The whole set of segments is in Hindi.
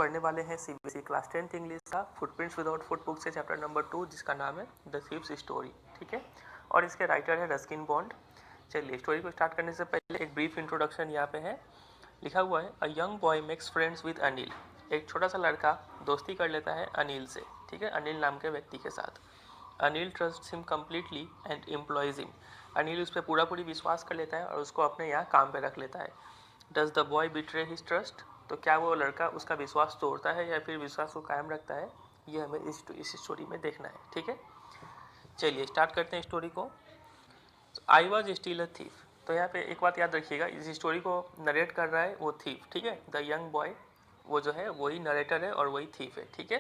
पढ़ने वाले हैं सीबीएसई क्लास 10th इंग्लिश का फुटप्रिंट्स विदाउट फुटबुक से चैप्टर नंबर 2, जिसका नाम है द थीव्स स्टोरी। ठीक है, और इसके राइटर है रस्किन बॉन्ड। चलिए स्टोरी को स्टार्ट करने से पहले एक ब्रीफ इंट्रोडक्शन यहाँ पे है, लिखा हुआ है a young boy makes friends with Anil. एक छोटा सा लड़का दोस्ती कर लेता है अनिल से। ठीक है, अनिल नाम के व्यक्ति के साथ। Anil trust him completely and employees him. Anil उस पर पूरा पूरी विश्वास कर लेता है और उसको अपने यहाँ काम पे रख लेता है। Does the boy betray his trust? तो क्या वो लड़का उसका विश्वास तोड़ता है या फिर विश्वास को कायम रखता है, ये हमें इस स्टोरी में देखना है। ठीक है, चलिए स्टार्ट करते हैं स्टोरी को। आई वॉज स्टिल अ थीफ। तो यहाँ पे एक बात याद रखिएगा, इस स्टोरी को नरेट कर रहा है वो थीफ। ठीक है, द यंग बॉय वो जो है वही नरेटर है और वही थीफ है। ठीक है,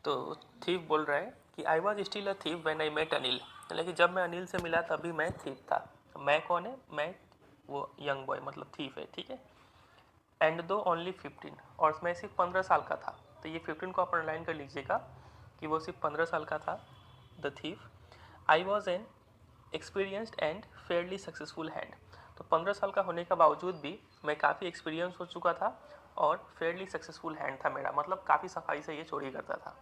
तो थीफ बोल रहा है कि I was still a thief when I met Anil. लेकिन जब मैं अनिल से मिला तभी मैं थीफ था। मैं कौन है? मैं वो यंग बॉय मतलब थीफ है। ठीक है, एंड दो ओनली 15, और मैं सिर्फ 15 साल का था। तो ये 15 को आप अंडरलाइन कर लीजिएगा कि वो सिर्फ 15 साल का था। The thief I was an experienced and Fairlie successful hand. तो 15 साल का होने के बावजूद भी मैं काफ़ी एक्सपीरियंस हो चुका था और फेयरली सक्सेसफुल हैंड था मेरा, मतलब काफ़ी सफाई से ये चोरी करता था।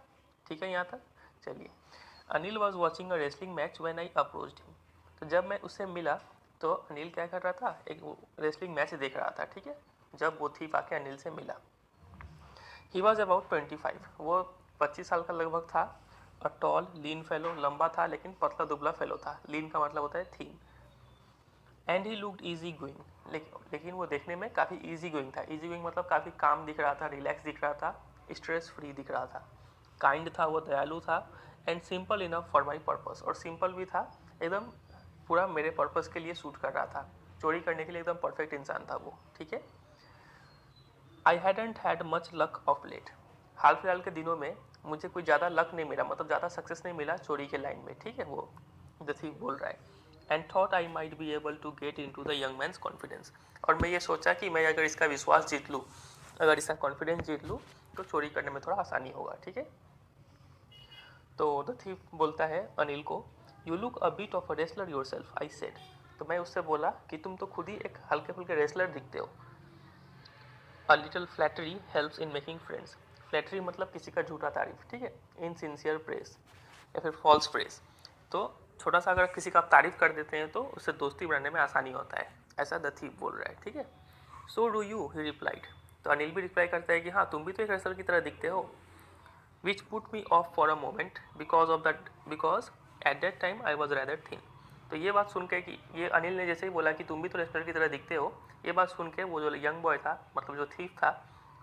ठीक है यहाँ तक। चलिए, Anil was watching a wrestling match when I approached him. तो जब मैं उससे मिला तो अनिल क्या कर रहा था? एक रेसलिंग मैच देख रहा था। ठीक है, जब वो थीफ आके अनिल से मिला। ही वॉज अबाउट 25, वो 25 साल का लगभग था। अ टॉल लीन फेलो, लंबा था लेकिन पतला दुबला फेलो था। लीन का मतलब होता है thin. And he looked easy going, लेकिन वो देखने में काफ़ी ईजी गोइंग था। ईजी गोइंग मतलब काफ़ी काम दिख रहा था, रिलैक्स दिख रहा था, स्ट्रेस फ्री दिख रहा था। काइंड था, वो दयालु था। And simple enough for my purpose, और सिंपल भी था, एकदम पूरा मेरे पर्पस के लिए सूट कर रहा था। चोरी करने के लिए एकदम परफेक्ट इंसान था वो। ठीक है, I hadn't had much luck of late. हाल फिलहाल के दिनों में मुझे कोई ज़्यादा लक नहीं मिला, मतलब ज़्यादा सक्सेस नहीं मिला चोरी के लाइन में। ठीक है, वो द थीफ बोल रहा है। And thought I might be able to get in to the young man's confidence, और मैं ये सोचा कि मैं अगर इसका विश्वास जीत लूँ, अगर इसका कॉन्फिडेंस जीत लूँ तो चोरी करने में थोड़ा आसानी होगा। ठीक है, तो द थीफ बोलता है अनिल को, you look a bit of a wrestler your self, I said. तो मैं उससे बोला कि तुम तो खुद ही एक हल्के फुल्के रेसलर दिखते हो। A little flattery helps in making friends. Flattery मतलब किसी का झूठा तारीफ। ठीक है, इनसिंसियर प्रेस या फिर फॉल्स प्रेस। तो छोटा सा अगर किसी का आप तारीफ कर देते हैं तो उससे दोस्ती बनाने में आसानी होता है, ऐसा द थीफ बोल रहा है। ठीक है, so do you, he replied. तो अनिल भी रिप्लाई करता है कि हाँ, तुम भी तो एक रेसलर की तरह दिखते हो। Which put me of for a moment because at that time I was rather thin. तो ये बात सुन के कि ये अनिल ने जैसे ही बोला कि तुम भी तो रेसलर की तरह दिखते हो, ये बात सुन के वो जो यंग बॉय था, मतलब जो थीफ था,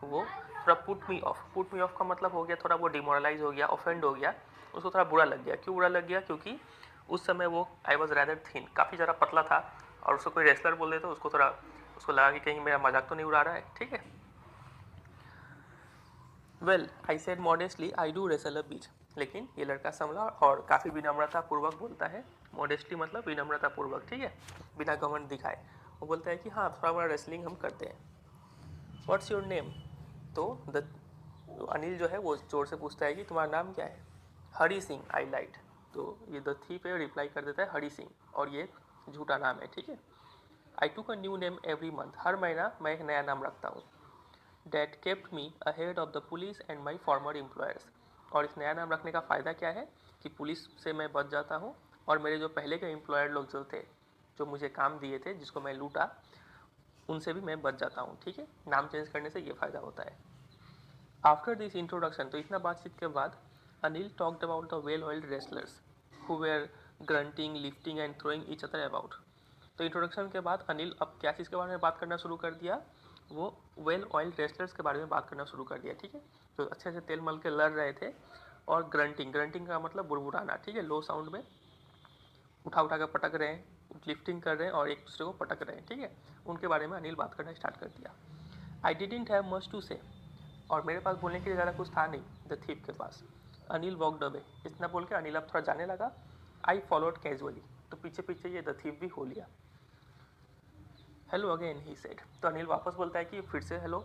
वो थोड़ा put me of. Put me of का मतलब हो गया थोड़ा वो डिमोरलाइज हो गया, ऑफेंड हो गया, उसको थोड़ा बुरा लग गया। क्यों बुरा लग गया? क्योंकि उस समय वो आई वॉज रैदर थिन, काफ़ी ज़्यादा पतला था, और उसको कोई रेसलर बोल दे तो उसको थोड़ा उसको लगा कि कहीं मेरा मजाक तो नहीं उड़ा रहा है। ठीक है, well I said modestly I do wrestle a bit. लेकिन ये लड़का संभला और काफ़ी विनम्रता पूर्वक बोलता है। मॉडेस्टली मतलब विनम्रता पूर्वक। ठीक है, बिना घमंड दिखाए वो बोलता है कि हाँ, थोड़ा बड़ा रेसलिंग हम करते हैं। What's your name? तो अनिल जो है वो जोर से पूछता है कि तुम्हारा नाम क्या है? हरी सिंह, आई लाइट। तो ये द थी पे रिप्लाई कर देता है हरी सिंह, और ये झूठा नाम है। ठीक है, I took a new name every month, हर महीना मैं एक नया नाम रखता हूँ। That kept me ahead of the police and my former employers. और इस नया नाम रखने का फ़ायदा क्या है कि पुलिस से मैं बच जाता हूँ, और मेरे जो पहले के एम्प्लॉयर लोग जो थे, जो मुझे काम दिए थे, जिसको मैं लूटा, उनसे भी मैं बच जाता हूँ। ठीक है, नाम चेंज करने से ये फ़ायदा होता है। आफ्टर दिस इंट्रोडक्शन, तो इतना बातचीत के बाद Anil talked about the well oiled wrestlers who were grunting, lifting and throwing each other about. तो इंट्रोडक्शन के बाद अनिल अब क्या चीज़ के बारे में बात करना शुरू कर दिया? वो वेल ऑयल्ड रेसलर्स के बारे में बात करना शुरू कर दिया। ठीक है, जो अच्छे से तेल मल के लड़ रहे थे। और ग्रंटिंग, ग्रंटिंग का मतलब बुड़बुड़ाना। ठीक है, लो साउंड में उठा उठा कर पटक रहे हैं, लिफ्टिंग कर रहे हैं और एक दूसरे को पटक रहे हैं। ठीक है, उनके बारे में अनिल बात करना स्टार्ट कर दिया। I didn't have much to say, और मेरे पास बोलने के लिए ज़्यादा कुछ था नहीं द थीफ के पास। अनिल वॉकड अवे, इतना बोल के अनिल अब थोड़ा जाने लगा। आई फॉलोड कैजुअली, तो पीछे पीछे ये द थीफ भी हो लिया। Hello again, he said. तो अनिल वापस बोलता है कि फिर से hello.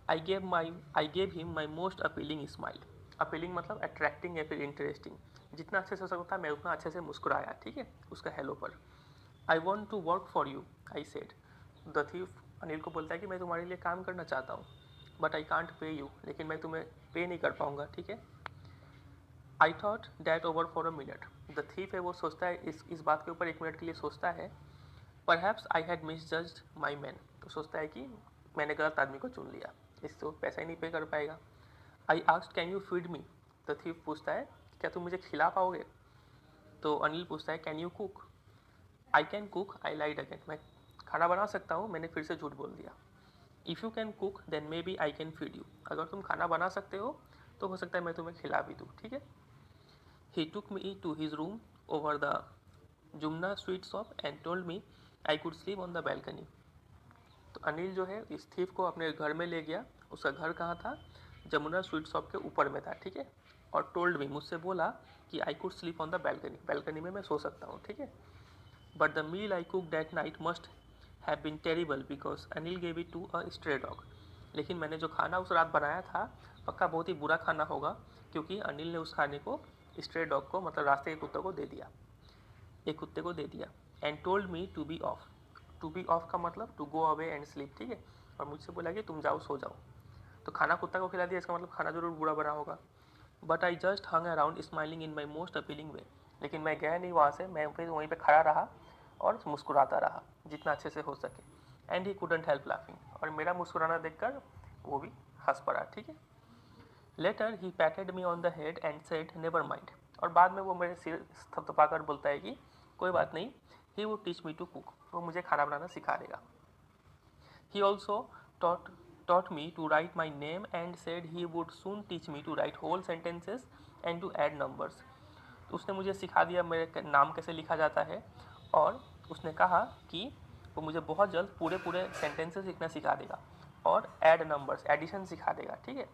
I gave him my most appealing smile. Appealing मतलब अट्रैक्टिंग या फिर इंटरेस्टिंग। जितना अच्छे से हो सकता मैं उतना अच्छे से मुस्कुराया। ठीक है, उसका हेलो पर। I want to work for you, I said. The thief Anil को बोलता है कि मैं तुम्हारे लिए काम करना चाहता हूँ। But I can't pay you, लेकिन मैं तुम्हें पे नहीं कर पाऊँगा, ठीक है। I thought that over for a minute, the thief है वो सोचता है, इस बात के ऊपर 1 मिनट के लिए सोचता है। Perhaps I had miss judged my man, तो सोचता है कि मैंने गलत आदमी को चुन लिया, इससे तो पैसा ही नहीं पे कर पाएगा। I asked can you feed me, the thief पूछता है क्या तुम मुझे खिला पाओगे। तो अनिल पूछता है can you cook, I can cook, I lied again, मैं खाना बना सकता हूँ, मैंने फिर से झूठ बोल दिया। If you can cook then maybe I can feed you, अगर तुम खाना बना सकते हो तो हो सकता है मैं तुम्हें खिला भी दूँ, ठीक है। He took me to his room over the Jumna sweet shop and told me I could sleep on the balcony. तो अनिल जो है इस थीफ को अपने घर में ले गया, उसका घर कहाँ था, जमुना स्वीट शॉप के ऊपर में था, ठीक है। और टोल्ड मी, मुझसे बोला कि I could sleep on the balcony, balcony में मैं सो सकता हूँ, ठीक है। But the meal I cook that night must have been terrible because Anil gave it to a stray dog, लेकिन मैंने जो खाना उस रात बनाया था पक्का बहुत ही बुरा खाना होगा, क्योंकि अनिल ने उस खाने को स्ट्रे डॉग को, मतलब रास्ते के कुत्ते को दे दिया, एक कुत्ते को दे दिया। And told me to be off, to be off का मतलब to go away and sleep, ठीक है। और मुझसे बोला कि तुम जाओ सो जाओ, तो खाना कुत्ता को खिला दिया, इसका मतलब खाना जरूर बुरा बना होगा। But I just hung around smiling in my most appealing way, लेकिन मैं गया नहीं वहाँ से, मैं फिर वहीं पे खड़ा रहा और मुस्कुराता रहा जितना अच्छे से हो सके। And he couldn't help laughing, और मेरा मुस्कुराना देखकर वो भी हंस पड़ा, ठीक है। Later he patted me on the head and said never mind, और बाद में वो मेरे सिर थपथपाकर बोलता है कि कोई बात नहीं, he would teach me to cook, वो मुझे खाना बनाना सिखा देगा। He also taught me to write my name and said he would soon teach me to write whole sentences and to add numbers. तो उसने मुझे सिखा दिया मेरे नाम कैसे लिखा जाता है, और उसने कहा कि वो मुझे बहुत जल्द पूरे पूरे सेंटेंसेस लिखना सिखा देगा और ऐड नंबर्स, एडिशन सिखा देगा, ठीक है।